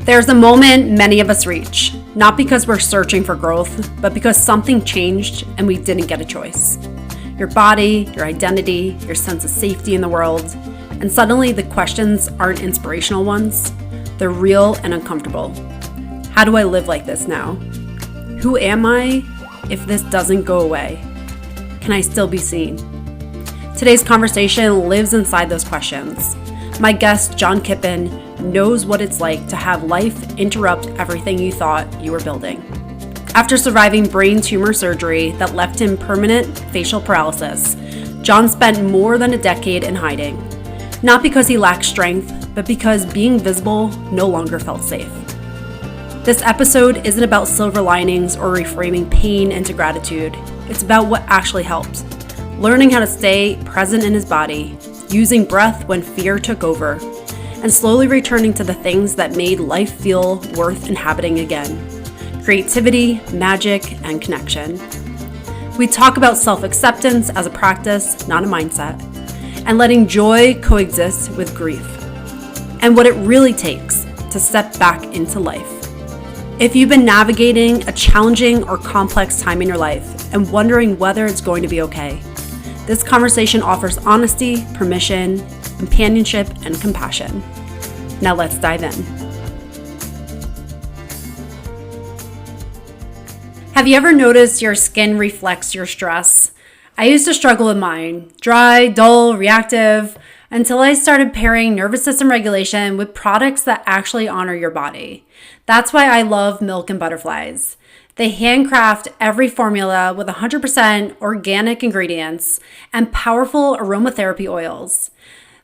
There's a moment many of us reach, not because we're searching for growth, but because something changed and we didn't get a choice. Your body, your identity, your sense of safety in the world, and suddenly the questions aren't inspirational ones, they're real and uncomfortable. How do I live like this now? Who am I if this doesn't go away? Can I still be seen? Today's conversation lives inside those questions. My guest, John Kippen, knows what it's like to have life interrupt everything you thought you were building. After surviving brain tumor surgery that left him permanent facial paralysis, John spent more than a decade in hiding. Not because he lacked strength, but because being visible no longer felt safe. This episode isn't about silver linings or reframing pain into gratitude. It's about what actually helped. Learning how to stay present in his body, using breath when fear took over, and slowly returning to the things that made life feel worth inhabiting again. Creativity, magic, and connection. We talk about self-acceptance as a practice, not a mindset, and letting joy coexist with grief, and what it really takes to step back into life. If you've been navigating a challenging or complex time in your life and wondering whether it's going to be okay, this conversation offers honesty, permission, companionship, and compassion. Now let's dive in. Have you ever noticed your skin reflects your stress? I used to struggle with mine, dry, dull, reactive, until I started pairing nervous system regulation with products that actually honor your body. That's why I love Milk and Butterflies. They handcraft every formula with 100% organic ingredients and powerful aromatherapy oils.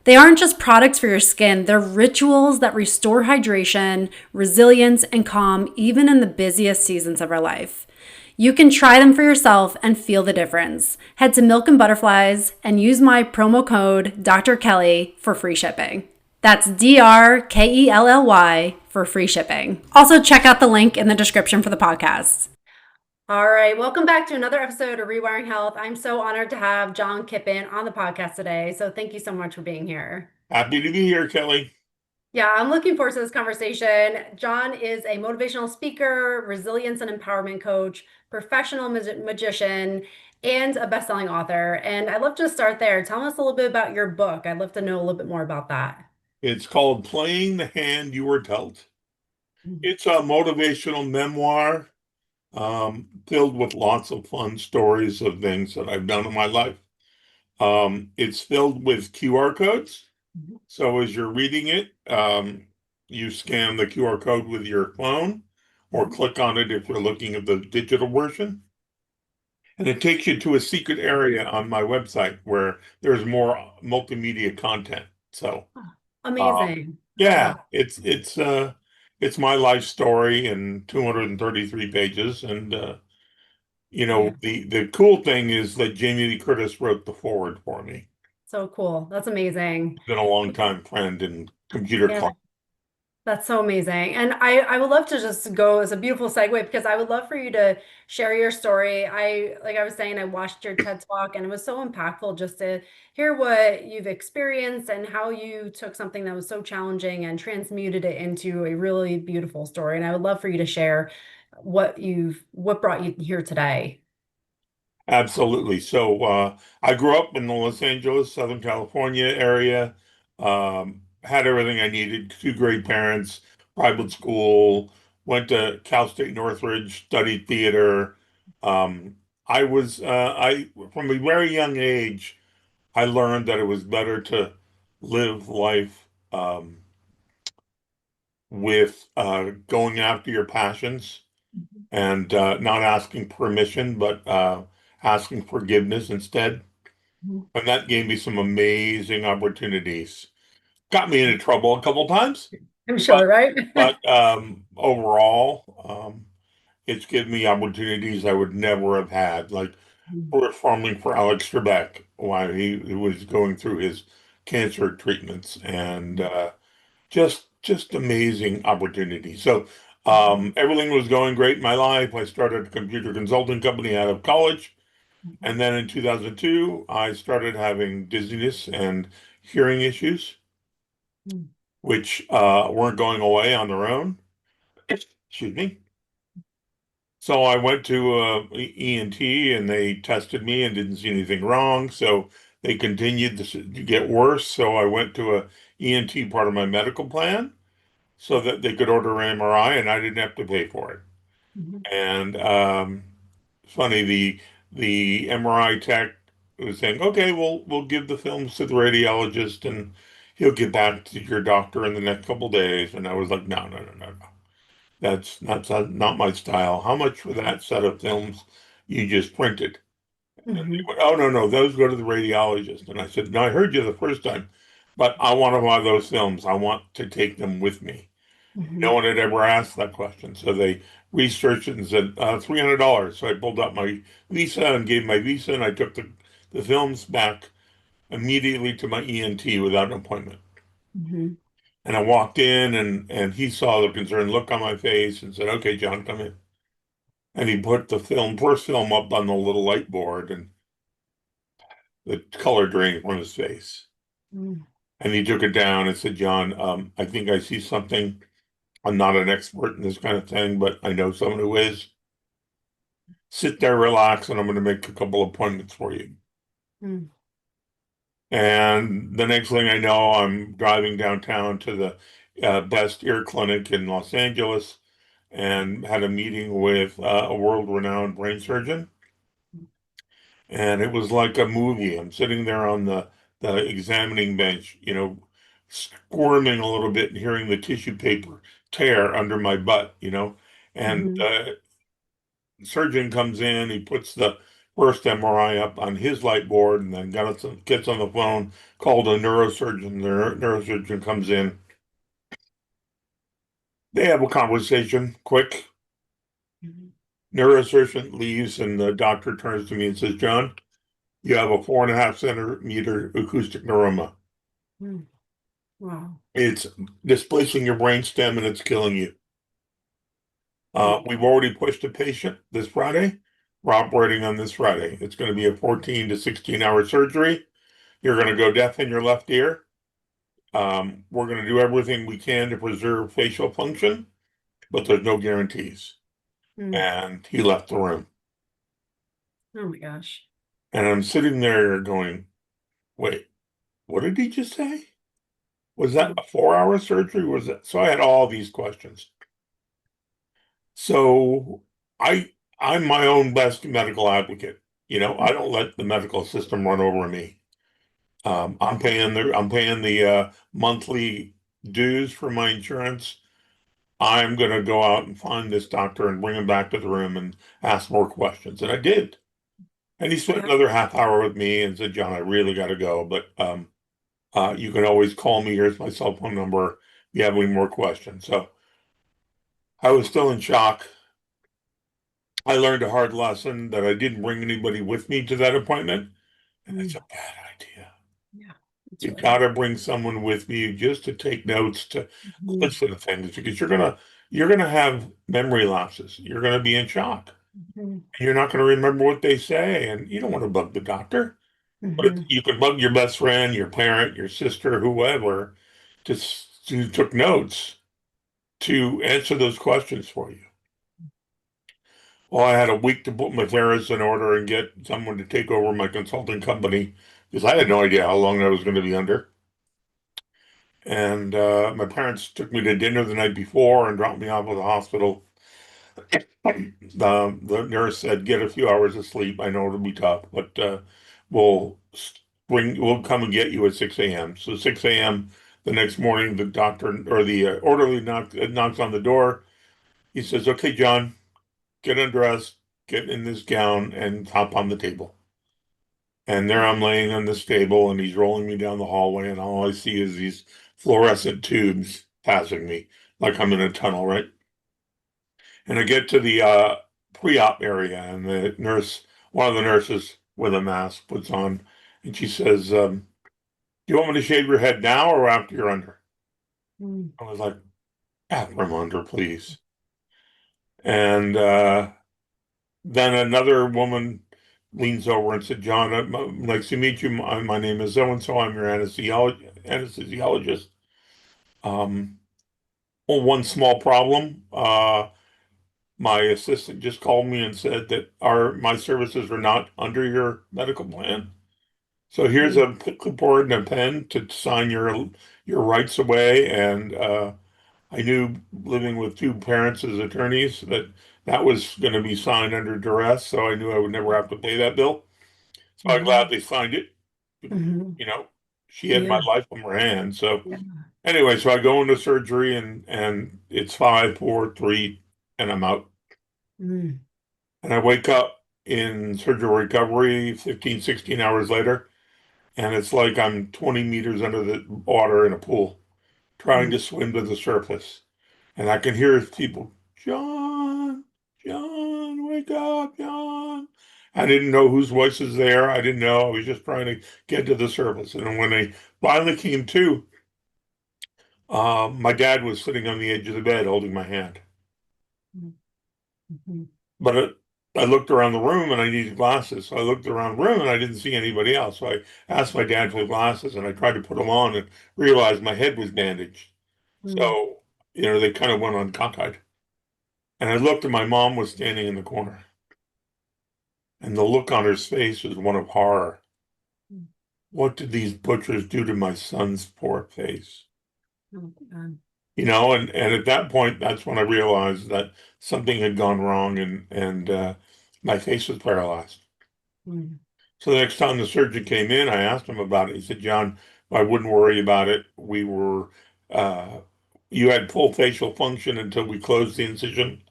They aren't just products for your skin, they're rituals that restore hydration, resilience, and calm even in the busiest seasons of our life. You can try them for yourself and feel the difference. Head to Milk and Butterflies and use my promo code Dr. Kelly for free shipping. That's DRKELLY for free shipping. Also, check out the link in the description for the podcast. All right, welcome back to another episode of Rewiring Health. I'm so honored to have John Kippen on the podcast today. So thank you so much for being here. Happy to be here, Kelly. Yeah, I'm looking forward to this conversation. John is a motivational speaker, resilience and empowerment coach, professional magician, and a best-selling author. And I'd love to start there. Tell us a little bit about your book. I'd love to know a little bit more about that. It's called Playing the Hand You Were Dealt. It's a motivational memoir filled with lots of fun stories of things that I've done in my life. It's filled with QR codes. So as you're reading it, you scan the QR code with your phone or click on it if you're looking at the digital version. And it takes you to a secret area on my website where there's more multimedia content. So Amazing. yeah, it's my life story in 233 pages. And Yeah, the cool thing is that Jamie Lee Curtis wrote the forward for me. so cool. That's amazing. Been a long time friend in computer Yeah. club. That's so amazing. And I would love to just go as a beautiful segue because I would love for you to share your story. Like I was saying, I watched your TED Talk and it was so impactful just to hear what you've experienced and how you took something that was so challenging and transmuted it into a really beautiful story. And I would love for you to share what brought you here today. Absolutely. So I grew up in the Los Angeles, Southern California area. Had everything I needed, two great parents, private school, went to Cal State Northridge, studied theater. I from a very young age, I learned that it was better to live life with going after your passions and not asking permission, but asking forgiveness instead. Mhm. And that gave me some amazing opportunities. Got me into trouble a couple times, I'm but sure, right? overall, it's given me opportunities I would never have had, like performing for Alex Trebek while he was going through his cancer treatments, and just amazing opportunities. So everything was going great in my life. I started a computer consulting company out of college. And then in 2002, I started having dizziness and hearing issues, which weren't going away on their own. Excuse me. So I went to ENT and they tested me and didn't see anything wrong. So they continued to get worse. So I went to a ENT part of my medical plan so that they could order an MRI and I didn't have to pay for it. Mhm. And funny, the MRI tech was saying, "Okay, we'll give the films to the radiologist and he'll get back to your doctor in the next couple days." And I was like, "No, no, no, no, no. That's not my style. How much for that set of films you just printed?" And they Mhm. went, "Oh, no, no, those go to the radiologist." And I said, "No, I heard you the first time, but I want to buy those films. I want to take them with me." No Mhm. one had ever asked that question. So they researched it and said, $300. So I pulled out my Visa and gave my Visa, and I took the films back immediately to my ENT without an appointment. Mhm. And I walked in, and he saw the concerned look on my face and said, "Okay, John, come in." And he put the first film up on the little light board, and the color drained from his face. Mhm. And he took it down and said, "John, I think I see something. I'm not an expert in this kind of thing, but I know someone who is. Sit there, relax, and I'm going to make a couple appointments for you." Mhm. And the next thing I know, I'm driving downtown to the best ear clinic in Los Angeles and had a meeting with a world-renowned brain surgeon. And it was like a movie. I'm sitting there on the examining bench, squirming a little bit and hearing the tissue paper tear under my butt, and Mhm. surgeon comes in, he puts the first MRI up on his light board and then gets on the phone, called a neurosurgeon. The neurosurgeon comes in. They have a conversation, quick. Mhm. Neurosurgeon leaves, and the doctor turns to me and says, "John, you have a 4.5 centimeter acoustic neuroma. Mhm. Wow. It's displacing your brain stem and it's killing you. Mhm. We've already pushed a patient this Friday. We're operating on this Friday. It's going to be a 14 to 16-hour surgery. You're going to go deaf in your left ear. We're going to do everything we can to preserve facial function, but there's no guarantees." Mhm. And he left the room. Oh my gosh. And I'm sitting there going, "Wait, what did he just say? Was that Mhm. a 4-hour surgery? Was it?" So I had all these questions. So I I'm my own best medical advocate. I don't let the medical system run over me. I'm paying the monthly dues for my insurance. I'm going to go out and find this doctor and bring him back to the room and ask more questions. And I did. And he spent Yeah. another half hour with me and said, "John, I really got to go, but you can always call me. Here's my cell phone number if you have any more questions." So I was still in shock. I learned a hard lesson that I didn't bring anybody with me to that appointment, and it's a Mhm. bad idea. Yeah. That's You've really got bad. to bring someone with you just to take notes, to Mhm. listen to things, because you're gonna have memory lapses. You're gonna be in shock. Mhm. And you're not gonna remember what they say, and you don't want to bug the doctor. But Mhm. you could bug your best friend, your parent, your sister, whoever, who took notes to answer those questions for you. Well, I had a week to put my affairs in order and get someone to take over my consulting company because I had no idea how long I was going to be under. And my parents took me to dinner the night before and dropped me off at the hospital. The nurse said, "Get a few hours of sleep. I know it'll be tough, but we'll we'll come and get you at 6 a.m." So 6 a.m. the next morning, the doctor or the orderly knocks on the door. He says, "Okay, John, get undressed, get in this gown, and hop on the table." And there I'm laying on this table, and he's rolling me down the hallway, and all I see is these fluorescent tubes passing me, like I'm in a tunnel, right? And I get to the pre-op area, and one of the nurses with a mask puts on, and she says, "Do you want me to shave your head now or after you're under?" Mhm. I was like, "After I'm under, please." And then another woman leans over and said, "John, nice to meet you. My name is so and so. I'm your anesthesiologist. Um, Well, one small problem. My assistant just called me and said that our my services are not under your medical plan. So here's Mm, a clipboard and a pen to sign your rights away. And I knew living with two parents as attorneys that that was going to be signed under duress. So I knew I would never have to pay that bill. So I mhm, gladly signed it. mhm. You know, she had my Yeah. life in her hands. So Yeah. anyway, so I go into surgery and it's 5, 4, 3, and I'm out. Mm, And I wake up in surgical recovery 15, 16 hours later, and it's like I'm 20 meters under the water in a pool, trying mm, to swim to the surface. And I can hear people, John, John, wake up, John. I didn't know whose voice was there. I didn't know. I was just trying to get to the surface. And when they finally came to, my dad was sitting on the edge of the bed holding my hand. mm, mhm, But I looked around the room and I needed glasses. So I looked around the room and I didn't see anybody else. So I asked my dad for the glasses and I tried to put them on and realized my head was bandaged. mm, So, they kind of went on cockeyed. And I looked and my mom was standing in the corner. And the look on her face was one of horror. mm. What did these butchers do to my son's poor face? Oh, God. And at that point, that's when I realized that something had gone wrong and my face was paralyzed. Mm, So the next time the surgeon came in, I asked him about it. He said, John, I wouldn't worry about it. Uh, you had full facial function until we closed the incision,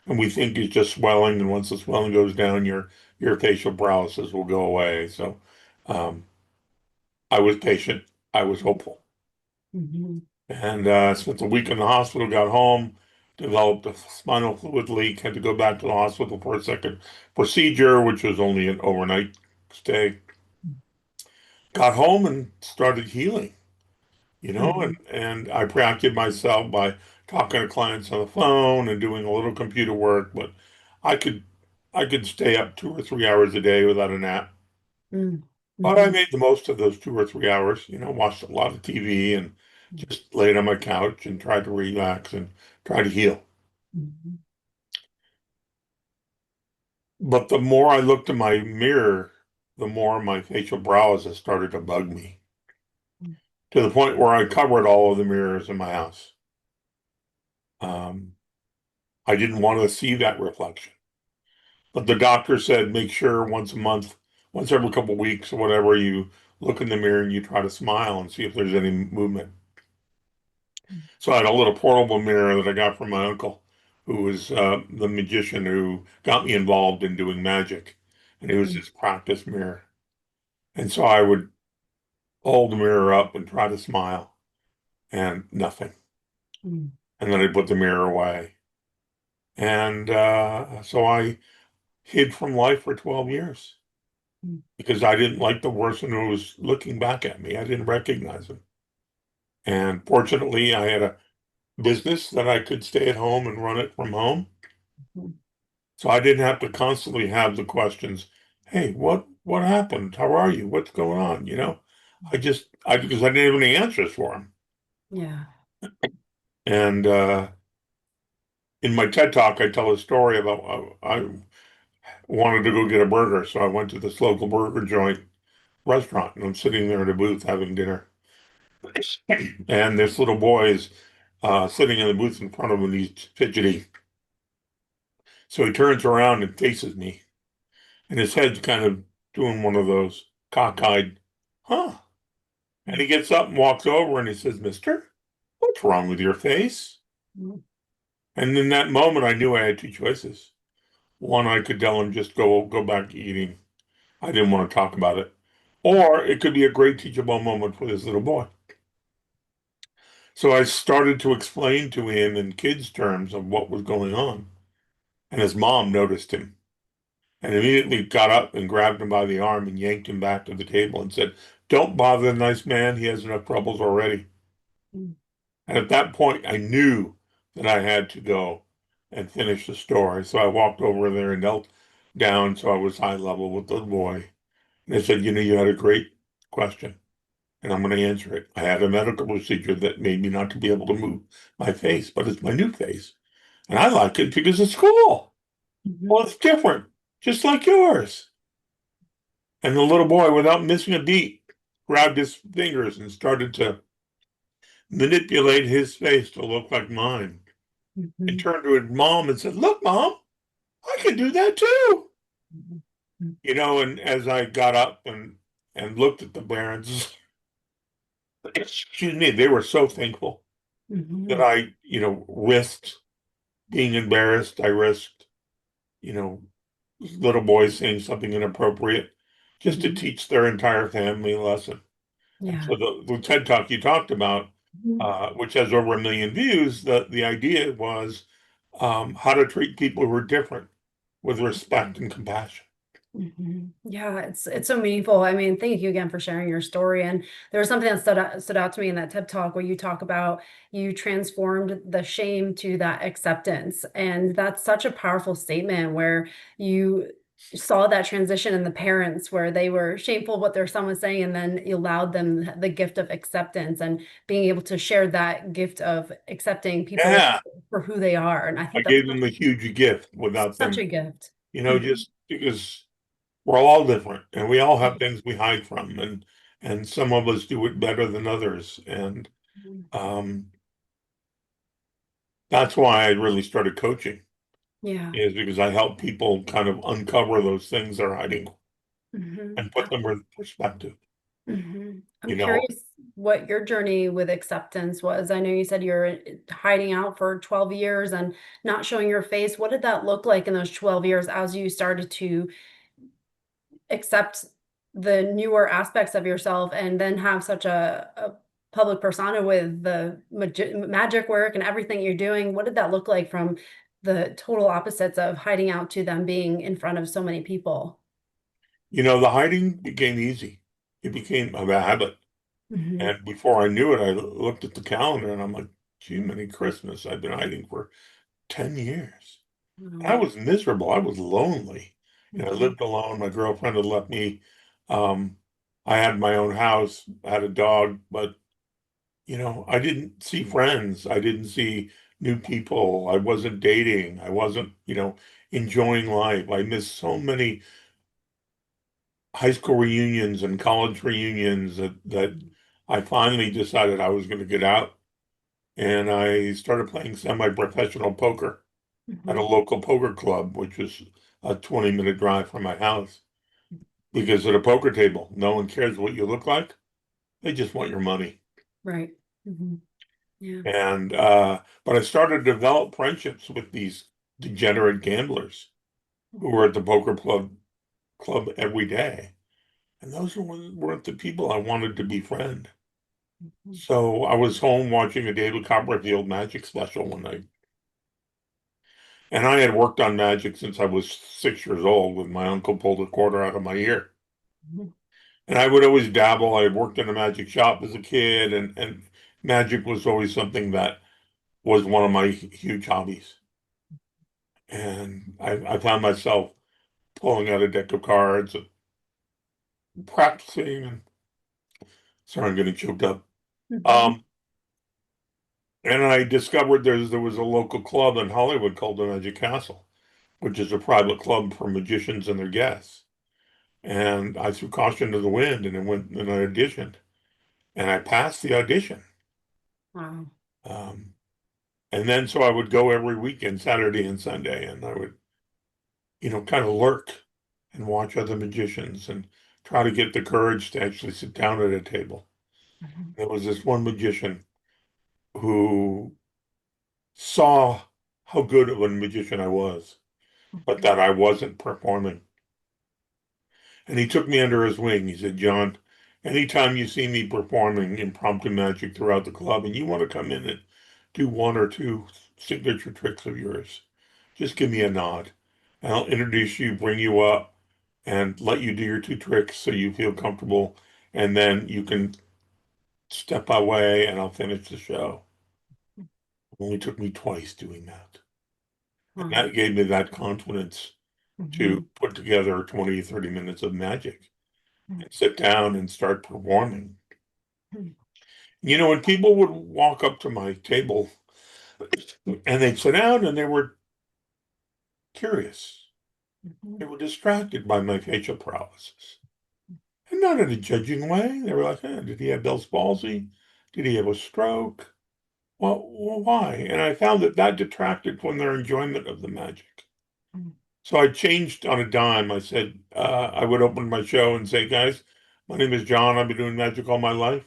and we think it's just swelling. And once the swelling goes down, your facial paralysis will go away. So, um, I was patient. I was hopeful, mhm, and spent a week in the hospital. Got home, developed a spinal fluid leak. Had to go back to the hospital for a second procedure, which was only an overnight stay. Got home and started healing, mhm, and I practiced myself by talking to clients on the phone and doing a little computer work, but I could I could stay up 2 or 3 hours a day without a nap. mm, But I mhm, made the most of those 2 or 3 hours, watched a lot of TV and just laid on my couch and tried to relax and try to heal. mhm, But the more I looked in my mirror, the more my facial paralysis started to bug me to the point where I covered all of the mirrors in my house. Um, I didn't want to see that reflection. But the doctor said make sure once a month, once every couple of weeks or whatever, you look in the mirror and you try to smile and see if there's any movement. So I had a little portable mirror that I got from my uncle, who was the magician who got me involved in doing magic. And it was mm, his practice mirror. And so I would hold the mirror up and try to smile and nothing. mm, And then I put the mirror away. And so I hid from life for 12 years mm, because I didn't like the person who was looking back at me. I didn't recognize him. And fortunately, I had a business that I could stay at home and run it from home. mm. So I didn't have to constantly have the questions, hey, what happened? How are you? What's going on? Because I didn't have any answers for him. Yeah. And in my TED talk, I tell a story about I wanted to go get a burger, so I went to this local burger joint restaurant, and I'm sitting there at a booth having dinner. And this little boy is sitting in the booth in front of him, and he's fidgety. So he turns around and faces me, and his head's kind of doing one of those cockeyed, huh? And he gets up and walks over and he says, Mister, what's wrong with your face? Mm, And in that moment, I knew I had two choices. One, I could tell him just go back to eating. I didn't want to talk about it. Or it could be a great teachable moment for this little boy. So I started to explain to him in kids' terms of what was going on. And his mom noticed him and immediately got up and grabbed him by the arm and yanked him back to the table and said, Don't bother the nice man. He has enough troubles already. mm, And at that point, I knew that I had to go and finish the story. So I walked over there and knelt down so I was high level with the boy. And I said, You had a great question. and I'm going to answer it. I had a medical procedure that made me not to be able to move my face, but it's my new face. And I like it because it's cool. Mhm. Well, it's different, just like yours. And the little boy, without missing a beat, grabbed his fingers and started to manipulate his face to look like mine. And Mhm. turned to his mom and said, "Look, Mom, I can do that too." Mhm. And as I got up and looked at the parents, excuse me, they were so thankful that Mhm. I, risked being embarrassed. I risked, you know, little boys saying something inappropriate just to Mhm. teach their entire family a lesson. And Yeah. so the TED Talk you talked about, Mhm. which has over 1 million views, the idea was how to treat people who are different with respect and compassion. Yeah, it's so meaningful. I mean, thank you again for sharing your story. And there was something that stood out to me in that TED talk where you talk about you transformed the shame to that acceptance. And that's such a powerful statement where you saw that transition in the parents where they were shameful of what their son was saying, and then you allowed them the gift of acceptance and being able to share that gift of accepting people Yeah, for who they are. And I I think that's gave them a huge gift without such them, a gift. just because we're all different and we all have things we hide from, and some of us do it better than others. And Mhm. um, that's why I really started coaching, Yeah. is because I help people kind of uncover those things they're hiding and put them in perspective. I'm You know, curious what your journey with acceptance was. I know you said you're hiding out for 12 years and not showing your face. What did that look like in those 12 years as you started to accept the newer aspects of yourself and then have such a public persona with the magic work and everything you're doing? What did that look like from the total opposites of hiding out to them being in front of so many people? the hiding became easy. It became a habit. Mhm. And before I knew it, I looked at the calendar and I'm like, gee, many Christmas. I've been hiding for 10 years. I Um, was miserable. I was lonely. I mhm. lived alone. My girlfriend had left me. Um, I had my own house, I had a dog, but I didn't see friends. I didn't see new people. I wasn't dating. I wasn't, enjoying life. I missed so many high school reunions and college reunions that I finally decided I was going to get out. And I started playing semi-professional poker at a Mhm. local poker club, which was a 20-minute drive from my house. Because at a poker table, no one cares what you look like. They just want your money. Right. Mhm. Yeah. And but I started to develop friendships with these degenerate gamblers who were at the poker club every day. And those weren't the people I wanted to befriend. Mhm. So I was home watching a David Copperfield magic special one night. And I had worked on magic since I was 6 years old when my uncle pulled a quarter out of my ear. Mhm. And I would always dabble. I had worked in a magic shop as a kid, and magic was always something that was one of my huge hobbies. And I found myself pulling out a deck of cards and practicing. And sorry, I'm getting choked up. Mhm. Um, and I discovered there was a local club in Hollywood called the Magic Castle, which is a private club for magicians and their guests. And I threw caution to the wind and I went and I auditioned. And I passed the audition. Wow. Um, and then so I would go every weekend, Saturday and Sunday, and I would, kind of lurk and watch other magicians and try to get the courage to actually sit down at a table. Mhm. There was this one magician who saw how good of a magician I was, but Mhm. that I wasn't performing. And he took me under his wing. He said, "John, anytime you see me performing impromptu magic throughout the club and you want to come in and do one or two signature tricks of yours, just give me a nod. And I'll introduce you, bring you up, and let you do your two tricks so you feel comfortable. And then you can step away and I'll finish the show." It only took me twice doing that. And Wow. that gave me that confidence to Mhm. put together 20, 30 minutes of magic Mhm. and sit down and start performing. You know, when people would walk up to my table and they'd sit down and they were curious, they were distracted by my facial paralysis. And not in a judging way. They were like, did he have Bell's palsy? Did he have a stroke? Well, why? And I found that that detracted from their enjoyment of the magic. So I changed on a dime. I said, I would open my show and say, guys, my name is John. I've been doing magic all my life.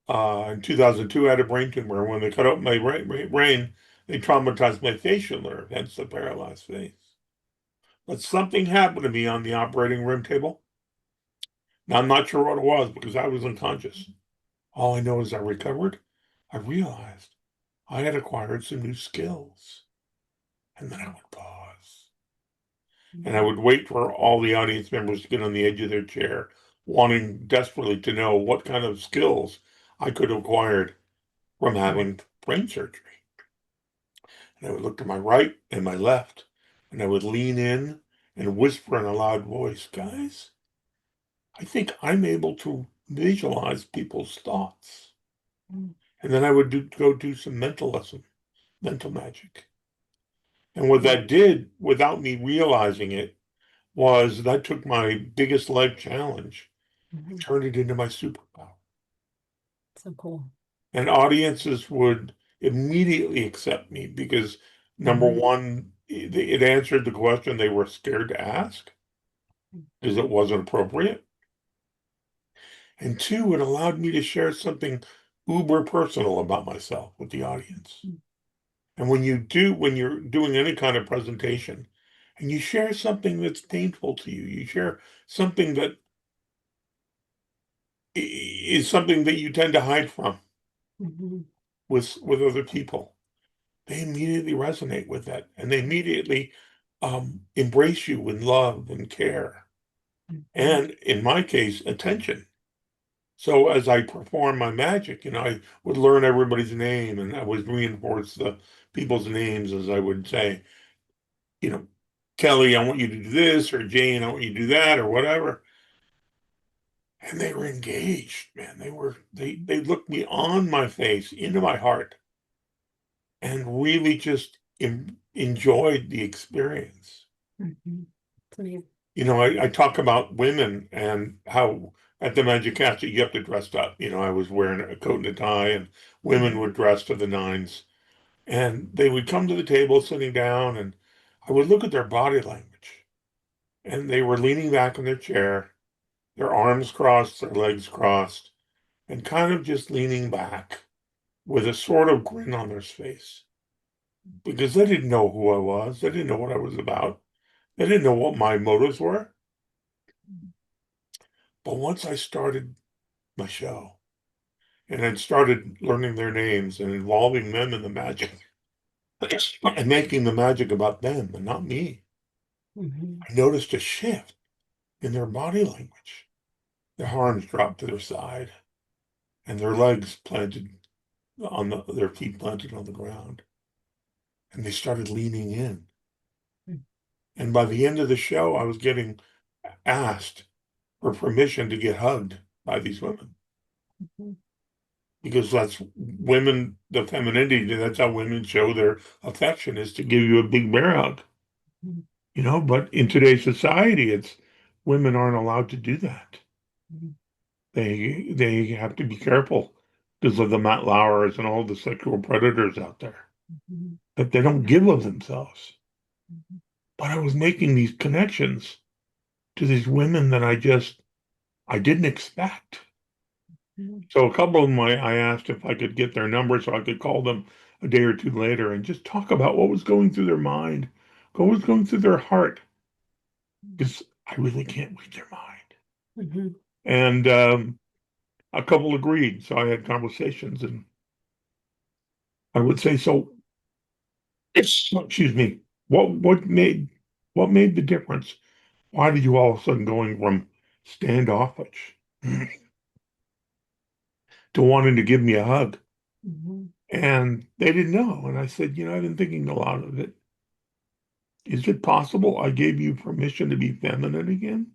In 2002, I had a brain tumor. When they cut out my brain, they traumatized my facial nerve, hence the paralyzed face. But something happened to me on the operating room table. Now, I'm not sure what it was because I was unconscious. All I know is I recovered. I realized I had acquired some new skills. And then I would pause. And I would wait for all the audience members to get on the edge of their chair, wanting desperately to know what kind of skills I could have acquired from having brain surgery. And I would look to my right and my left, and I would lean in and whisper in a loud voice, guys, I think I'm able to visualize people's thoughts. And then I would go do some mental magic. And what that did, without me realizing it, was that took my biggest life challenge and turned it into my superpower. So cool. And audiences would immediately accept me because number one, it answered the question they were scared to ask because it wasn't appropriate. And two, it allowed me to share something uber personal about myself with the audience. And when you're doing any kind of presentation and you share something that's painful to you, you share something that is something that you tend to hide from with other people, they immediately resonate with that and they immediately embrace you with love and care. And in my case, attention. So as I perform my magic, I would learn everybody's name and I would reinforce the people's names as I would say, you know, Kelly, I want you to do this, or Jane, I want you to do that, or whatever. And they were engaged, man. They looked me on my face, into my heart, and really just enjoyed the experience. I talk about women and how at the Magic Castle you have to dress up. I was wearing a coat and a tie, and women would dress to the nines. And they would come to the table sitting down, and I would look at their body language. And they were leaning back in their chair, their arms crossed, their legs crossed, and kind of just leaning back with a sort of grin on their face. Because they didn't know who I was. They didn't know what I was about. They didn't know what my motives were. But once I started my show and I started learning their names and involving them in the magic and making the magic about them and not me, I noticed a shift in their body language. Their arms dropped to their side and their legs planted their feet planted on the ground. And they started leaning in. And by the end of the show, I was getting asked for permission to get hugged by these women. Because that's women, the femininity, that's how women show their affection is to give you a big bear hug. But in today's society, it's women aren't allowed to do that. They have to be careful because of the Matt Lauers and all the sexual predators out there that they don't give of themselves. But I was making these connections to these women that I didn't expect. So a couple of them, I asked if I could get their number so I could call them a day or two later and just talk about what was going through their mind, what was going through their heart, because I really can't read their mind. And a couple agreed, so I had conversations, and I would say, so, excuse me, what made the difference? Why did you all of a sudden going from standoffish to wanting to give me a hug? And they didn't know. And I said, I've been thinking a lot of it. Is it possible I gave you permission to be feminine again?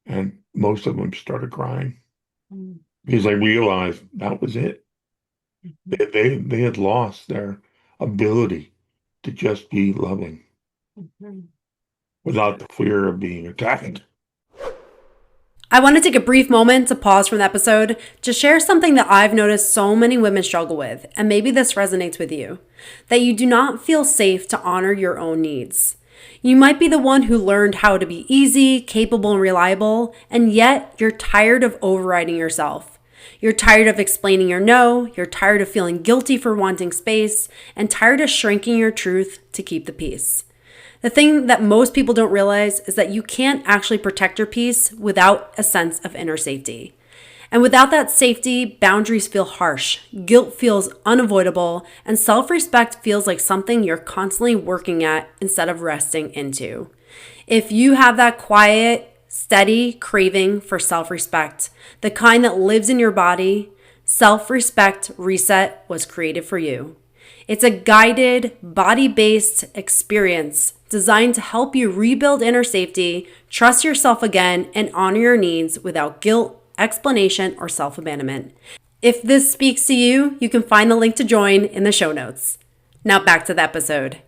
And most of them started crying. because I realized that was it. They had lost their ability to just be loving without the fear of being attacked. I want to take a brief moment to pause from the episode to share something that I've noticed so many women struggle with, and maybe this resonates with you, that you do not feel safe to honor your own needs. You might be the one who learned how to be easy, capable, and reliable, and yet you're tired of overriding yourself. You're tired of explaining your no, you're tired of feeling guilty for wanting space, and tired of shrinking your truth to keep the peace. The thing that most people don't realize is that you can't actually protect your peace without a sense of inner safety. And without that safety, boundaries feel harsh, guilt feels unavoidable, and self respect feels like something you're constantly working at instead of resting into. If you have that quiet, steady craving for self respect, the kind that lives in your body, Self Respect Reset was created for you. It's a guided, body based experience designed to help you rebuild inner safety, trust yourself again, and honor your needs without guilt, explanation, or self abandonment. If this speaks to you, you can find the link to join in the show notes. Now back to the episode.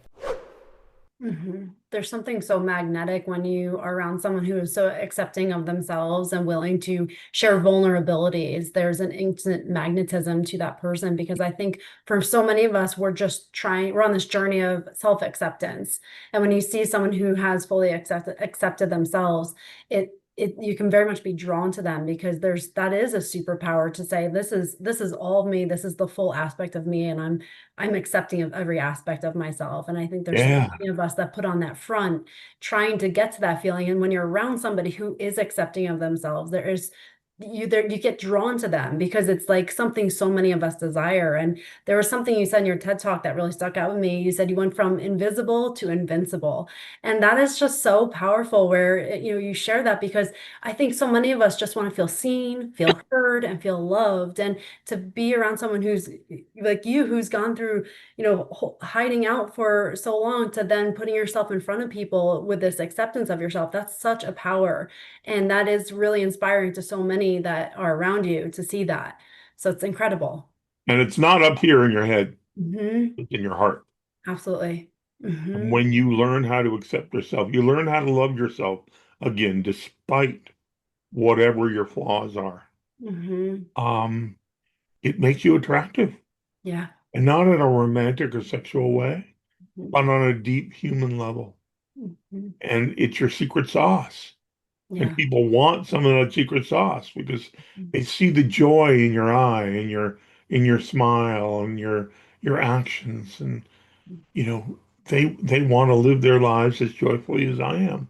There's something so magnetic when you are around someone who is so accepting of themselves and willing to share vulnerabilities. There's an instant magnetism to that person because I think for so many of us, we're on this journey of self-acceptance. And when you see someone who has fully accepted themselves, you can very much be drawn to them because that is a superpower to say, this is all of me. This is the full aspect of me. And I'm accepting of every aspect of myself. And I think there's so Yeah. many of us that put on that front trying to get to that feeling. And when you're around somebody who is accepting of themselves, you get drawn to them because it's like something so many of us desire. And there was something you said in your TED talk that really stuck out with me. You said you went from invisible to invincible. And that is just so powerful where you share that because I think so many of us just want to feel seen, feel heard, and feel loved. And to be around someone who's like you, who's gone through, hiding out for so long to then putting yourself in front of people with this acceptance of yourself, that's such a power. And that is really inspiring to so many that are around you to see that. So it's incredible. And it's not up here in your head, Hmm. it's in your heart. Absolutely. And Hmm. when you learn how to accept yourself, you learn how to love yourself again, despite whatever your flaws are. Hmm. Um, it makes you attractive, Yeah. and not in a romantic or sexual way, Mhm. but on a deep human level. Mhm. And it's your secret sauce. And Yeah. people want some of that secret sauce because they see the joy in your eye and your smile and your actions, and they want to live their lives as joyfully as I am.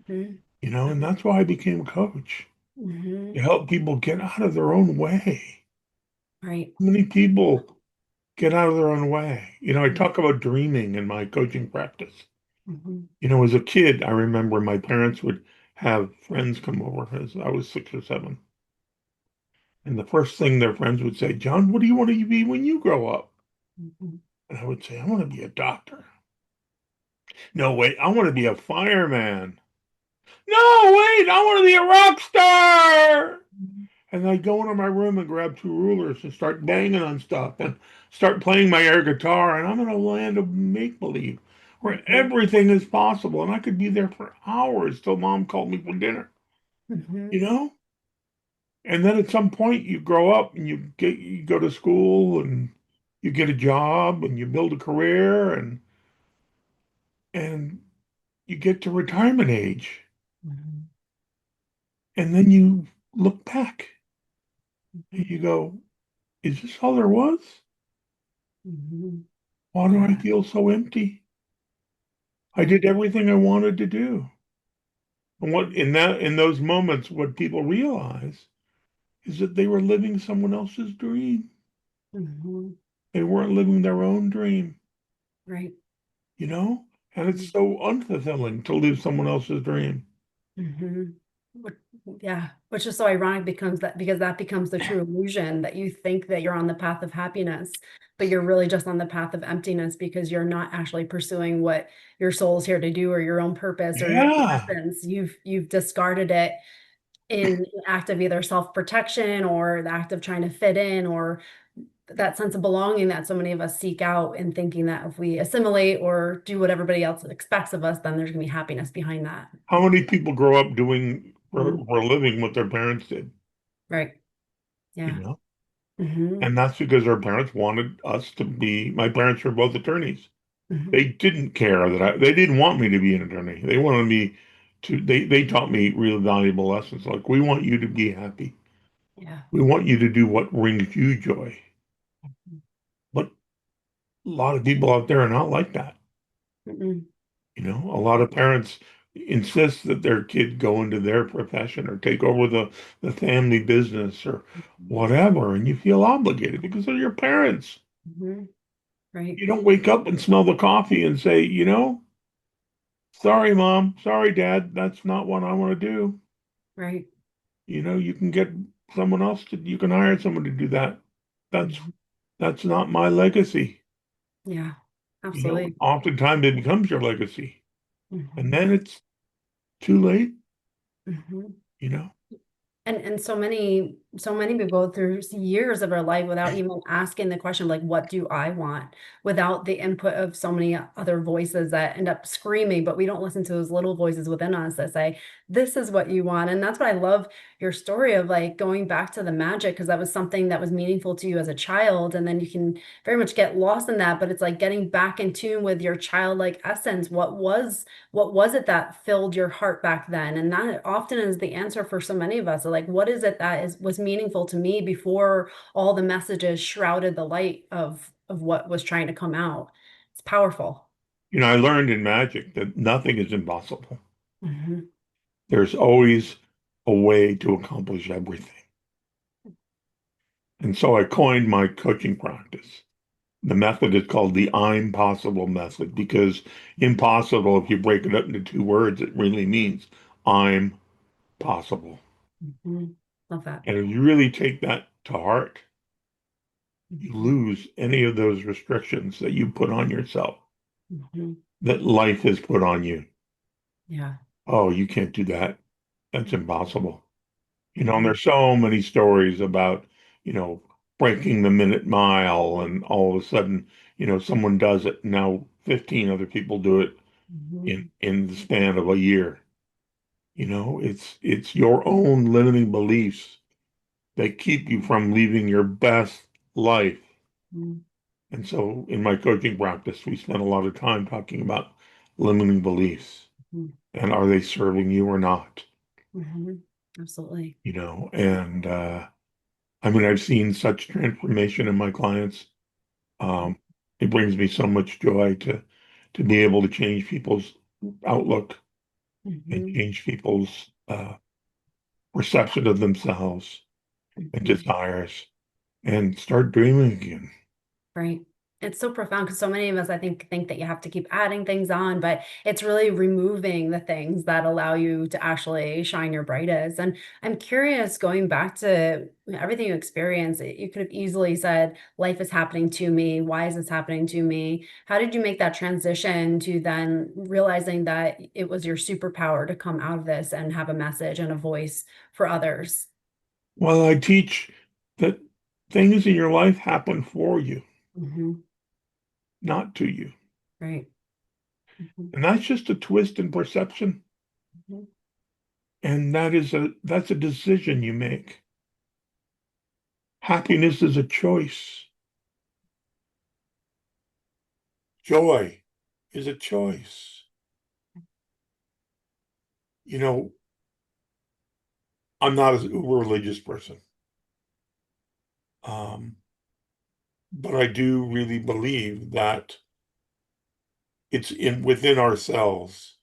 Mhm. And that's why I became a coach, to Mhm. help people get out of their own way. Right. How many people get out of their own way? I talk about dreaming in my coaching practice. Mhm. As a kid, I remember my parents would have friends come over as I was 6 or 7. And the first thing their friends would say, John, what do you want to be when you grow up? Mhm. And I would say, I want to be a doctor. No, wait, I want to be a fireman. No, wait, I want to be a rock star. And I'd go into my room and grab 2 rulers and start banging on stuff and start playing my air guitar. And I'm in a land of make believe where Mhm. everything is possible. And I could be there for hours till mom called me for dinner, you Mhm. know? And then at some point you grow up and you go to school and you get a job and you build a career and you get to retirement age. Mhm. And then you look back and Mhm. you go, is this all there was? Mhm. Why do I Yeah. feel so empty? I Right. did everything I wanted to do. And what in those moments, what people realize is that they were living someone else's dream. Mhm. They weren't living their own dream, Right. you know? And it's Mhm. so unfulfilling to live someone else's dream. Mhm. Yeah, which is so ironic because that becomes the true illusion that you think that you're on the path of happiness, but you're really just on the path of emptiness because you're not actually pursuing what your soul is here to do or your own purpose or your own Yeah. essence. You've discarded it in an act of either self-protection or the act of trying to fit in, or that sense of belonging that so many of us seek out, and thinking that if we assimilate or do what everybody else expects of us, then there's going to be happiness behind that. How many people grow up doing Mhm. for a living what their parents did, Right. you Yeah. know? Hmm. And that's because our parents wanted us to be, my parents were both attorneys. Hmm. They didn't care that they didn't want me to be an attorney. They wanted me to, they taught me really valuable lessons. Like, we want you to be happy. Yeah. We want you to do what brings you joy. But a lot of people out there are not like that. Mm-mm. A lot of parents insist that their kid go into their profession or take over the family business or whatever, and you feel obligated because they're your parents. Hmm. Right. You don't wake up and smell the coffee and say, sorry, mom, sorry, dad, that's not what I want to do. Right. You can get someone else you can hire someone to do that. That's Mhm. that's not my legacy. Yeah. Absolutely. Oftentimes it becomes your legacy, and Hmm. then it's too late, Hmm. you know. And so many people go through years of their life without even asking the question, like, what do I want? Without the input of so many other voices that end up screaming, but we don't listen to those little voices within us that say, this is what you want. And that's what I love your story of, like, going back to the magic, because that was something that was meaningful to you as a child. And then you can very much get lost in that, but it's like getting back in tune with your childlike essence. What was it that filled your heart back then? And that often is the answer for so many of us. Like, what is it that was meaningful to me before all the messages shrouded the light of what was trying to come out? It's powerful. I learned in magic that nothing is impossible. Hmm. There's always a way to accomplish everything. And so I coined my coaching practice. The method is called the I'm possible method because impossible, if you break it up into two words, it really means I'm possible. Hmm. Love that. And if you really take that to heart, you Hmm. lose any of those restrictions that you put on yourself, Hmm. that life has put on you. Yeah. Oh, you can't do that. That's impossible. And Hmm. there's so many stories about, you know, breaking the minute mile and all of a sudden, someone does it. Now 15 other people do it Hmm. in the span of a year. It's your own limiting beliefs that keep you from living your best life. And so in my coaching practice, we spend a lot of time talking about limiting beliefs Hmm. and are they serving you or not? Hmm. Absolutely. And I mean, I've seen such transformation in my clients. Um, it brings me so much joy to be able to change people's outlook and Hmm. change people's perception of themselves and Hmm. desires and start dreaming again. Right. It's so profound because so many of us, I think that you have to keep adding things on, but it's really removing the things that allow you to actually shine your brightest. And I'm curious, going back to everything you experienced, you could have easily said, life is happening to me. Why is this happening to me? How did you make that transition to then realizing that it was your superpower to come out of this and have a message and a voice for others? Well, I teach that things in your life happen for you, Hmm. not to you. Right. Hmm. And that's just a twist in perception. Hmm. And that's a decision you make. Happiness is a choice. Joy is a choice. You know, I'm not an uber religious person. Um, but I do really believe that it's in within ourselves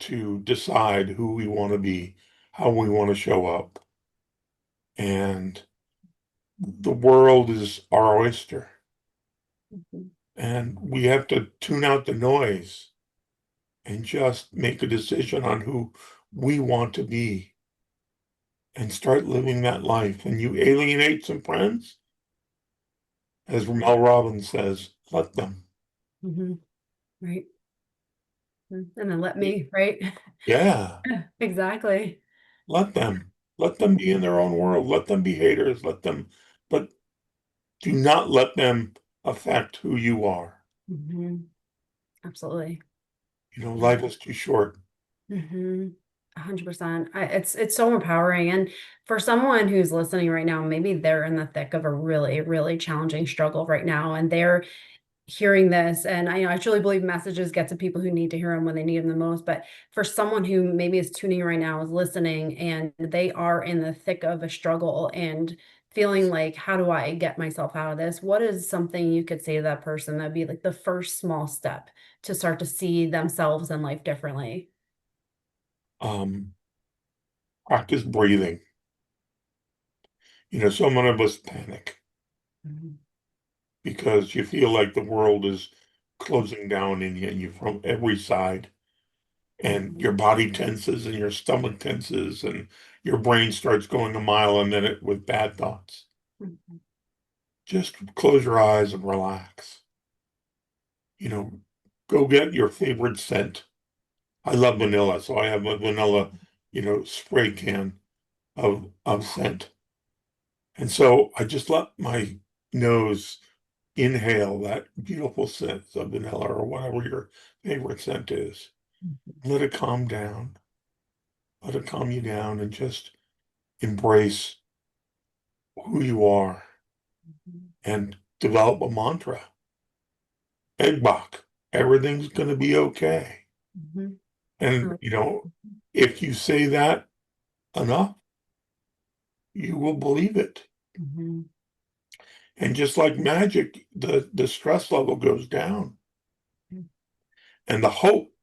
to decide who we want to be, how we want to show up. And the world is our oyster. Hmm. And we have to tune out the noise and just make a decision on who we want to be and start living that life. And you alienate some friends, as Mel Robbins says, let them. Hmm. Right. And then let me, right? Yeah. Exactly. let them be in their own world. Let them be haters. But do not let them affect who you are. Hmm. Absolutely. Yeah. Life is too short. Mm-hmm. 100%. It's so empowering. And for someone who's listening right now, maybe they're in the thick of a really, really challenging struggle right now, and they're hearing this. And I truly believe messages get to people who need to hear them when they need them the most. But for someone who maybe is tuning in right now, is listening, and they are in the thick of a struggle and feeling like, how do I get myself out of this? What is something you could say to that person that'd be like the first small step to start to see themselves and life differently? Um, Practice breathing. So many of us panic Mhm. because you feel like the world is closing down in you from every side, and Mhm. your body tenses and your stomach tenses and your brain starts going a mile a minute with bad thoughts. Mhm. Just close your eyes and relax. You know, Go get your favorite scent. I love vanilla, so I have a vanilla, spray can of scent. And so I just let my nose inhale that beautiful scent of vanilla or whatever your favorite scent is. Let it calm down. Let it calm you down and just embrace who you are Mhm. and develop a mantra. Eggbach, everything's going to be okay. Mhm. And, if you say that enough, you will believe it. Mhm. And just like magic, the stress level goes down and the hope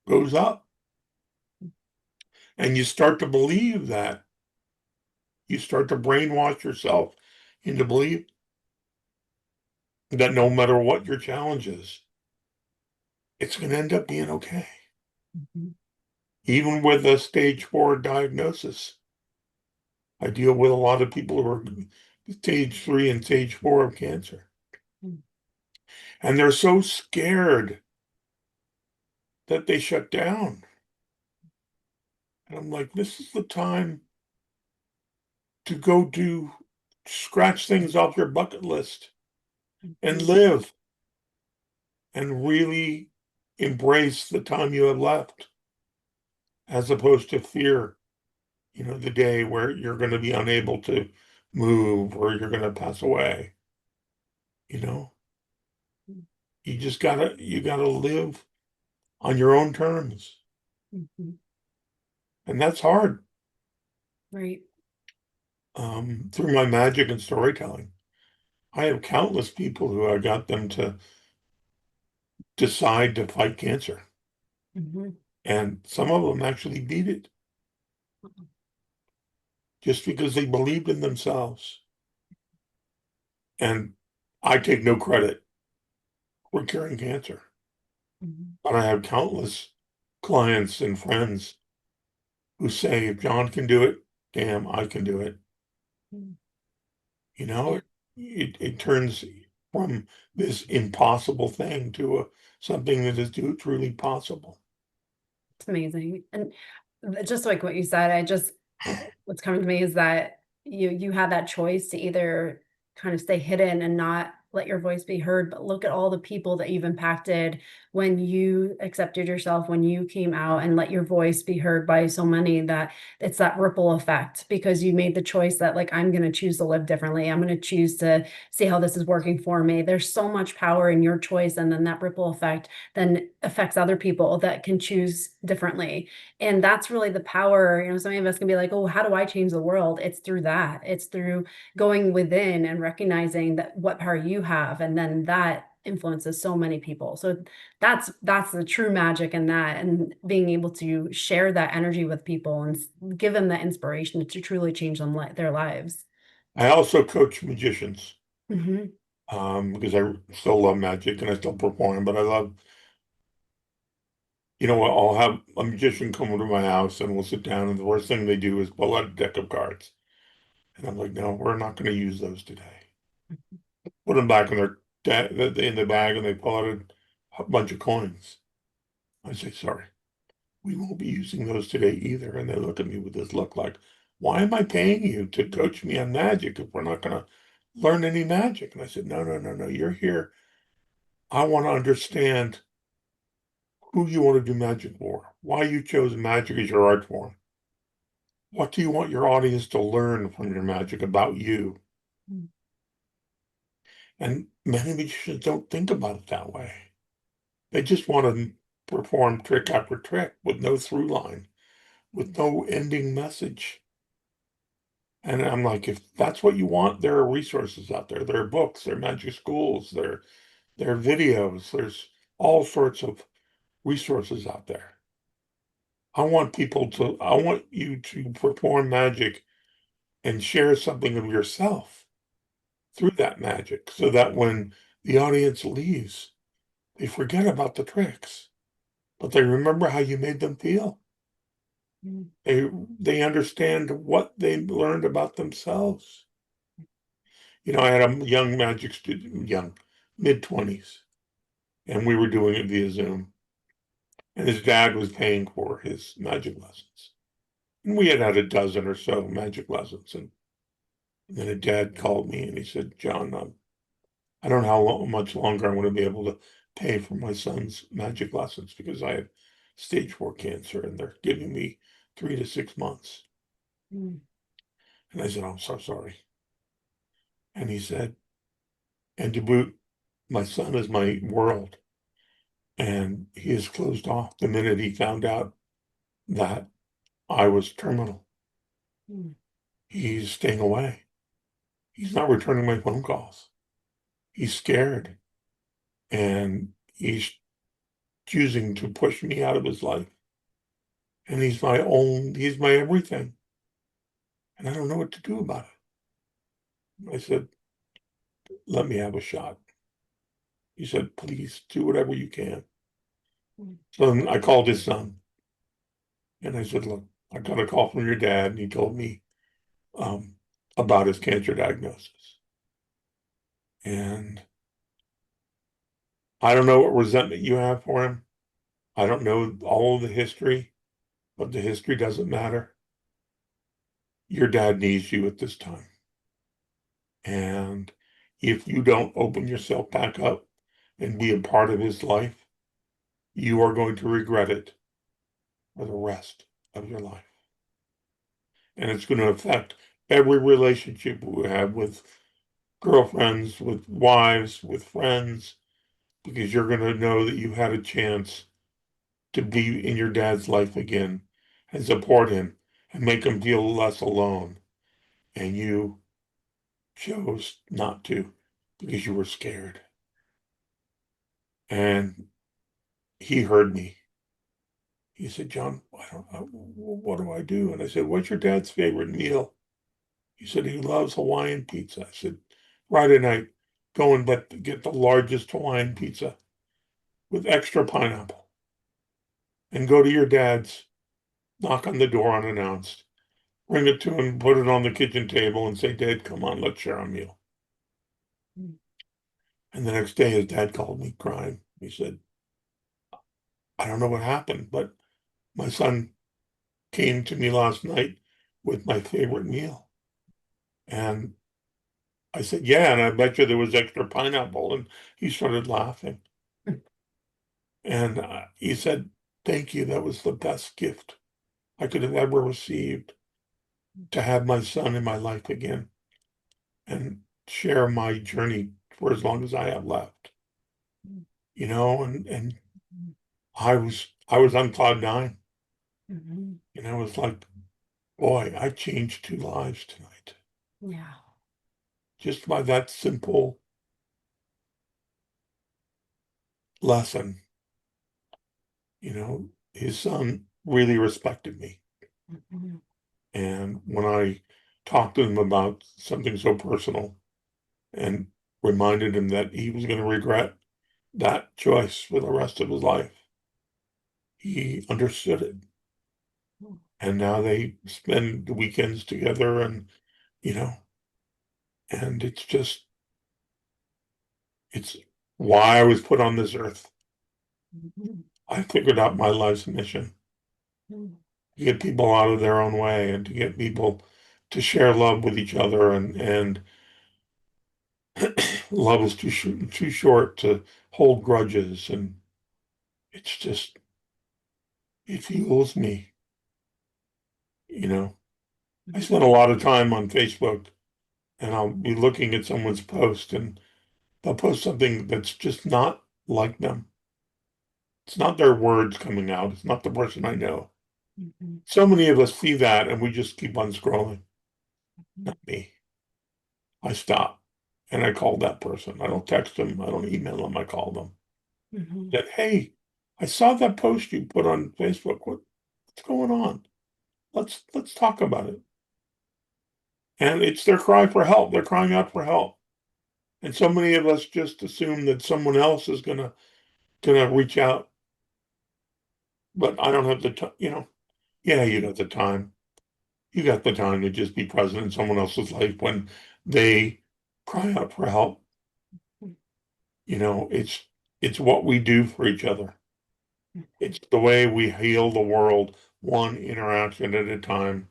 goes up. And you start to believe that. You start to brainwash yourself into believe that no matter what your challenge is, it's going to end up being okay. Mhm. Even with a stage 4 diagnosis, I deal with a lot of people who are stage 3 and stage 4 of cancer. Mhm. And they're so scared that they shut down. And I'm like, this is the time to go scratch things off your bucket list and Mhm. live and really embrace the time you have left, as opposed to fear, the day where you're going to be unable to move or you're going to pass away. You know, you gotta live on your own terms. Mhm. And that's hard. Right. Through my magic and storytelling, I have countless people who I got them to decide to fight cancer. Mhm. And some of them actually beat it just because they believed in themselves. And I take no credit for curing cancer, Mhm. but I have countless clients and friends who say, if John can do it, damn, I can do it. Mhm. You know, Yeah. it turns from this impossible thing to something that is truly possible. It's amazing. And just like what you said, what's coming to me is that you had that choice to either kind of stay hidden and not let your voice be heard, but look at all the people that you've impacted when you accepted yourself, when you came out and let your voice be heard by so many, that it's that ripple effect because you made the choice that, like, I'm going to choose to live differently. I'm going to choose to see how this is working for me. There's so much power in your choice, and then that ripple effect then affects other people that can choose differently. And that's really the power. So many of us can be like, oh, how do I change the world? It's through that. It's through going within and recognizing that what power you have. And then that influences so many people. So that's the true magic in that, and being able to share that energy with people and give them that inspiration to truly change their lives. I also coach magicians, Hmm. because I still love magic and I still perform, but I love, I'll have a magician come over to my house and we'll sit down, and the first thing they do is pull out a deck of cards. And I'm like, no, we're not going to use those today. Put them back in in the bag, and they pull out a bunch of coins. I say, sorry. we won't be using those today either. And they look at me with this look like, why am I paying you to coach me on magic if we're not going to learn any magic? And I said, no, no, no, no, you're here. I want to understand who you want to do magic for, why you chose magic as your art form. What do you want your audience to learn from your magic about you? Mm. And many magicians don't think about it that way. They just want to perform trick after trick with no through line, with no ending message. And I'm like, if that's what you want, there are resources out there. There are books, there are magic schools, there are videos, there's all sorts of resources out there. I want you to perform magic and share something of yourself through that magic so that when the audience leaves, they forget about the tricks, but they remember how you made them feel. Mm. They understand what they learned about themselves. I had a young magic student, young, mid-20s, and we were doing it via Zoom. And his dad was paying for his magic lessons. And we had a dozen or so magic lessons. And then his dad called me and he said, John, I don't know how much longer I'm going to be able to pay for my son's magic lessons because I have stage 4 cancer and they're giving me 3 to 6 months. Mm. And I said, I'm so sorry. And he said, and to boot, my son is my world. And he is closed off the minute he found out that I was terminal. Mm. He's staying away. He's not returning my phone calls. He's scared. And he's choosing to push me out of his life. And he's my everything. And I don't know what to do about it. I said, let me have a shot. He said, please do whatever you can. Mm. So I called his son and I said, look, I got a call from your dad. And he told me um, about his cancer diagnosis. And I don't know what resentment you have for him. I don't know all of the history, but the history doesn't matter. Your dad needs you at this time. And if you don't open yourself back up and be a part of his life, you are going to regret it for the rest of your life. And it's going to affect every relationship we have with girlfriends, with wives, with friends, because you're going to know that you had a chance to be in your dad's life again and support him and make him feel less alone. And you chose not to because you were scared. And he heard me. He said, John, what do I do? And I said, what's your dad's favorite meal? He said, he loves Hawaiian pizza. I said, Friday night, go and get the largest Hawaiian pizza with extra pineapple and go to your dad's, knock on the door unannounced, bring it to him, put it on the kitchen table and say, Dad, come on, let's share a meal. Mm. And the next day, his dad called me crying. He said, I don't know what happened, but my son came to me last night with my favorite meal. And I said, yeah, and I bet you there was extra pineapple. And he started laughing. And he said, thank you. That was the best gift I could have ever received to have my son in my life again and share my journey for as long as I have left. And I was on cloud nine. Mm-hmm. And I was like, boy, I changed 2 lives tonight. Yeah. Just by that simple lesson. His son really respected me. Mm-hmm. And when I talked to him about something so personal and reminded him that he was going to regret that choice for the rest of his life, he understood it. And now they spend the weekends together you know, and it's why I was put on this earth. Mm-hmm. I figured out my life's mission. to get people out of their own way and to get people to share love with each other, and love is too short to hold grudges, and it's just it fuels me, you know. I spend a lot of time on Facebook, and I'll be looking at someone's post, and they'll post something that's just not like them. It's not their words coming out. It's not the person I know. So many of us see that and we just keep on scrolling. Not me. I stop and I call that person. I don't text them. I don't email them. I call them. That, hey, I saw that post you put on Facebook. What's going on? Let's talk about it. And it's their cry for help. They're crying out for help. And so many of us just assume that someone else is gonna reach out. But I don't have the time, Yeah, you got the time. You got the time to just be present in someone else's life when they cry out for help. It's what we do for each other. It's the way we heal the world, one interaction at a time.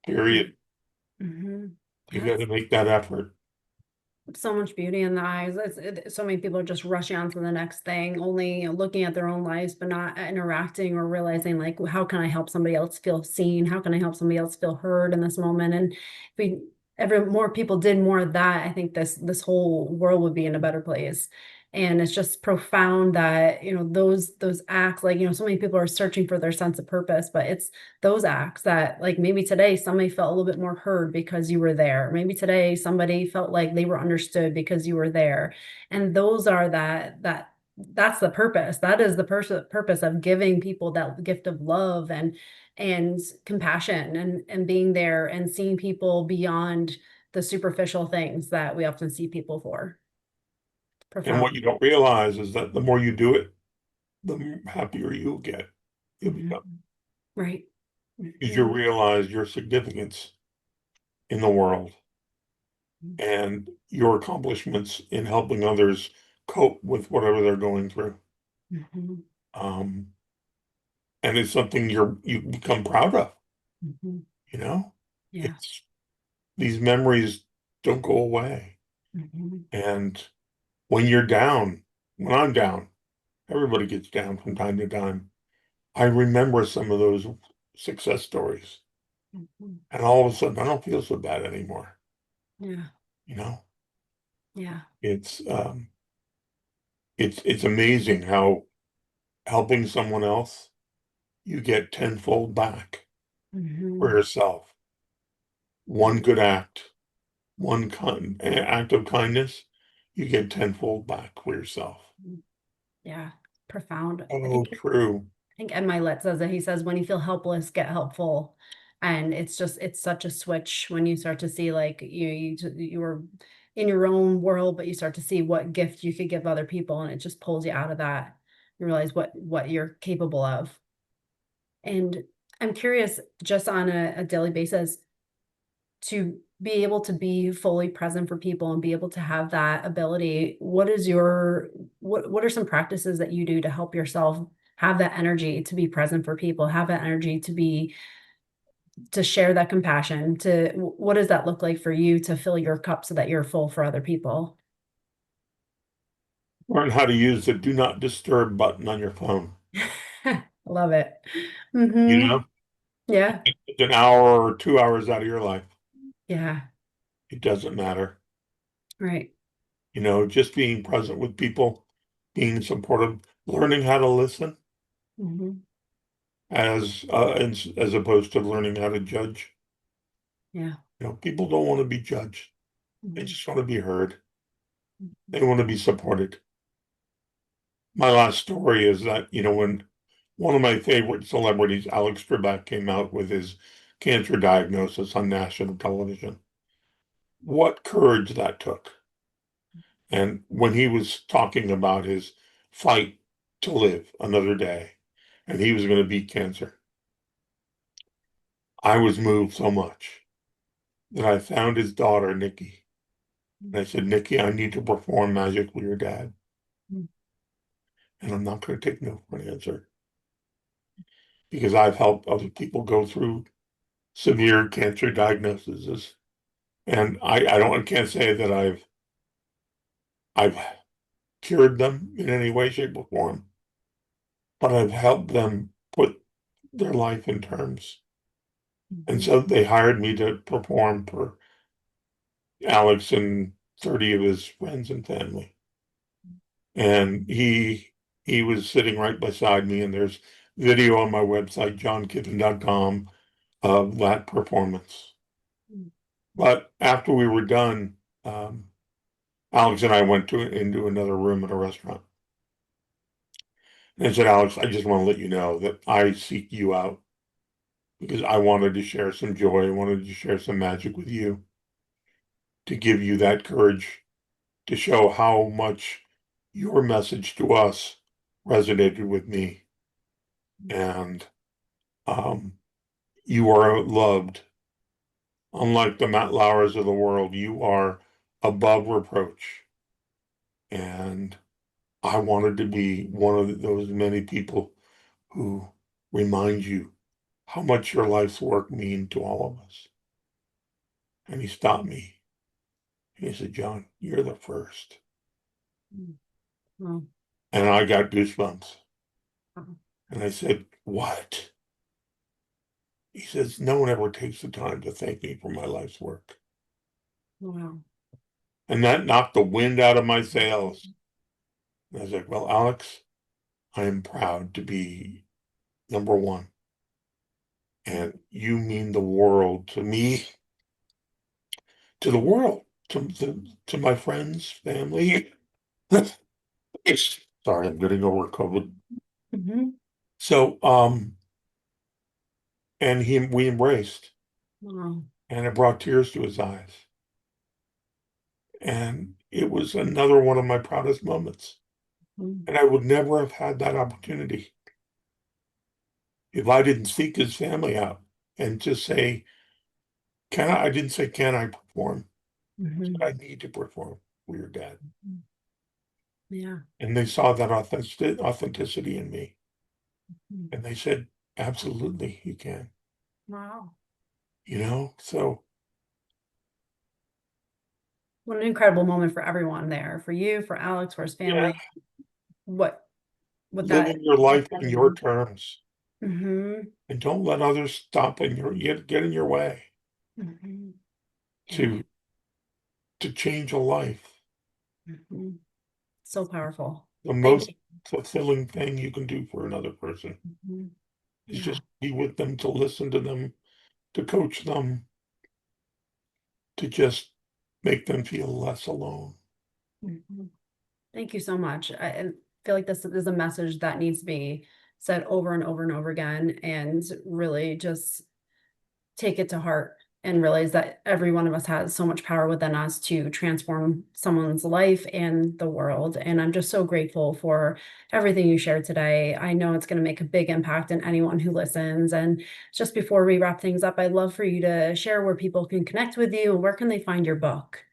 Period. You got to make that effort. So much beauty in the eyes. So many people are just rushing on to the next thing, only looking at their own lives, but not interacting or realizing, like, how can I help somebody else feel seen? How can I help somebody else feel heard in this moment? And if we ever more people did more of that, I think this whole world would be in a better place. And it's just profound that, those acts, like, so many people are searching for their sense of purpose, but it's those acts that, like, maybe today somebody felt a little bit more heard because you were there. Maybe today somebody felt like they were understood because you were there. And those are that's the purpose. That is the purpose of giving people that gift of love and compassion and being there and seeing people beyond the superficial things that we often see people for. And what Profound. you don't realize is that the more you do it, the happier you'll get. You'll Mhm. become. Right. Because you Mhm. realize your significance in the world and your accomplishments in helping others cope with whatever they're going through. Mhm. Um, and it's something you become proud of, Mhm. you know? Yeah. It's these memories don't go away. Mhm. And when you're down, when I'm down, everybody gets down from time to time. I remember some of those success stories, Mhm. and all of a sudden I don't feel so bad anymore. Yeah. You know, Yeah. it's it's amazing how helping someone else you get tenfold back for Mhm. yourself. One good act, act of kindness, you get tenfold back for yourself. Yeah. Profound. I Oh, think true. I think Ed Milet says that he says when you feel helpless, get helpful. And it's such a switch when you start to see, like, you were in your own world, but you start to see what gift you could give other people, and it just pulls you out of that. You realize what you're capable of. And I'm curious, just on a daily basis, to be able to be fully present for people and be able to have that ability, what are some practices that you do to help yourself have that energy to be present for people, have that energy to share that compassion, what does that look like for you to fill your cup so that you're full for other people? Learn how to use the do not disturb button on your phone. Love it. You know, Yeah. it's an hour or 2 hours out of your life. Yeah. It doesn't matter. Right. Just being present with people, being supportive, learning how to listen Hmm. as opposed to learning how to judge. Yeah. People don't want to be judged. They Mhm. just want to be heard. They want to be supported. My last story is that, when one of my favorite celebrities, Alex Trebek, came out with his cancer diagnosis on national television, what courage that took. And when he was talking about his fight to live another day, and he was going to beat cancer, I was moved so much that I found his daughter, Nikki. And I said, Nikki, I need to perform magic with your dad, and I'm not going to take no for an answer because I've helped other people go through severe cancer diagnoses. And I can't say that I've cured them in any way, shape, or form, but I've helped them put their life in terms. And Mhm. so they hired me to perform for Alex and 30 of his friends and family. And he was sitting right beside me, and there's video on my website, johnkippen.com, of that performance. But after we were done, Alex and I went into another room at a restaurant. And I said, Alex, I just want to let you know that I seek you out because I wanted to share some joy. I wanted to share some magic with you, to give you that courage, to show how much your message to us resonated with me. And um, you are loved. Unlike the Matt Lauers of the world, you are above reproach. And I wanted to be one of those many people who remind you how much your life's work mean to all of us. And he stopped me. And he said, John, you're the first. Wow. And I got goosebumps. Wow. And I said, what? He says, no one ever takes the time to thank me for my life's work. Wow. And that knocked the wind out of my sails. And I was like, well, Alex, I am proud to be number one. And you mean the world to me, to the world, to my friends, family. Sorry, I'm getting over COVID. Mhm. So, and we embraced, Wow. and it brought tears to his eyes. And it was another one of my proudest moments. Mhm. And I would never have had that opportunity if I didn't seek his family out and just say, I didn't say, can I perform? I said, I Mhm. need to perform for your dad. Yeah. And they saw that authenticity in me. Mhm. And they said, absolutely, you can. Wow. So What an incredible moment for everyone there, for you, for Alex, for his yeah, family. What what that living your life on your terms Mhm. and don't let others stop in get in your way Mhm. Yeah. to change a life. Mhm. So powerful. The Thank most you. fulfilling thing you can do for another person Mhm. is Yeah. just be with them, to listen to them, to coach them, to just make them feel less alone. Mhm. Thank you so much. I feel like this is a message that needs to be said over and over and over again, and really just take it to heart and realize that every one of us has so much power within us to transform someone's life and the world. And I'm just so grateful for everything you shared today. I know it's going to make a big impact in anyone who listens. And just before we wrap things up, I'd love for you to share where people can connect with you and where can they find your book?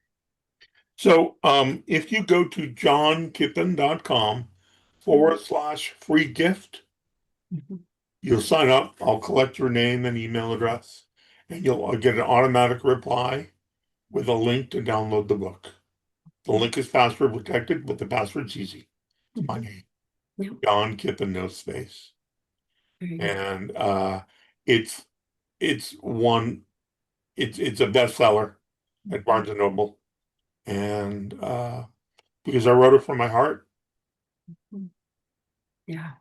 So if you go to johnkippen.com Mhm. /free gift, Mhm. you'll sign up. I'll collect your name and email address, and you'll get an automatic reply with a link to download the book. The link is password protected, but the password's easy. It's my Mhm. name, Yeah, John Kippen, no space. very good. And it's it's one it's a bestseller at Mhm. Barnes and Noble. And because I wrote it from my heart, Mhm. Yeah.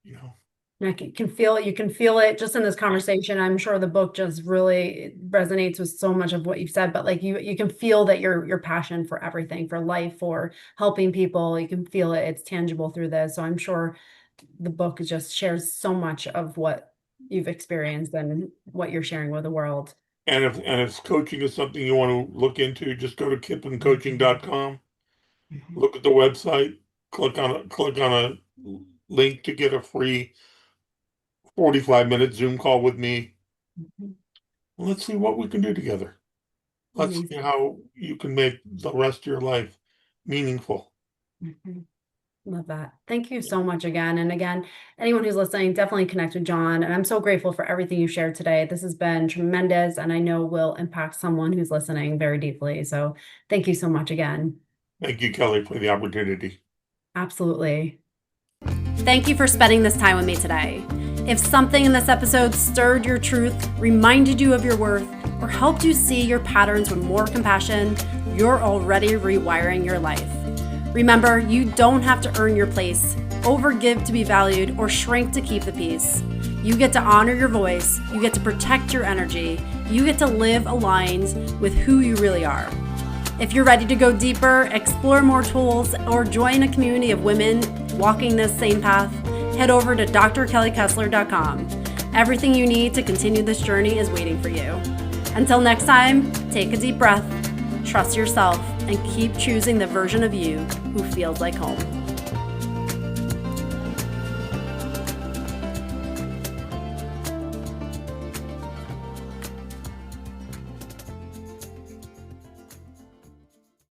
you know. I can feel it. You can feel it just in this conversation. I'm sure the book just really resonates with so much of what you've said, but like you can feel that your passion for everything, for life, for helping people, you can feel it. It's tangible through this. So I'm sure the book just shares so much of what you've experienced and what you're sharing with the world. And if coaching is something you want to look into, just go to kippencoaching.com, Mhm. look at the website, click on a link to get a free 45-minute Zoom call with me. Mhm. Let's see what we can do together. Let's see Amazing. how you can make the rest of your life meaningful. Mhm. Love that. Thank you so much again. And again, anyone who's listening, definitely connect with John. And I'm so grateful for everything you shared today. This has been tremendous, and I know will impact someone who's listening very deeply. So thank you so much again. Thank you, Kelly, for the opportunity. Absolutely. Thank you for spending this time with me today. If something in this episode stirred your truth, reminded you of your worth, or helped you see your patterns with more compassion, you're already rewiring your life. Remember, you don't have to earn your place, overgive to be valued, or shrink to keep the peace. You get to honor your voice, you get to protect your energy, you get to live aligned with who you really are. If you're ready to go deeper, explore more tools, or join a community of women walking this same path, head over to drkellykessler.com. Everything you need to continue this journey is waiting for you. Until next time, take a deep breath, trust yourself, and keep choosing the version of you who feels like home.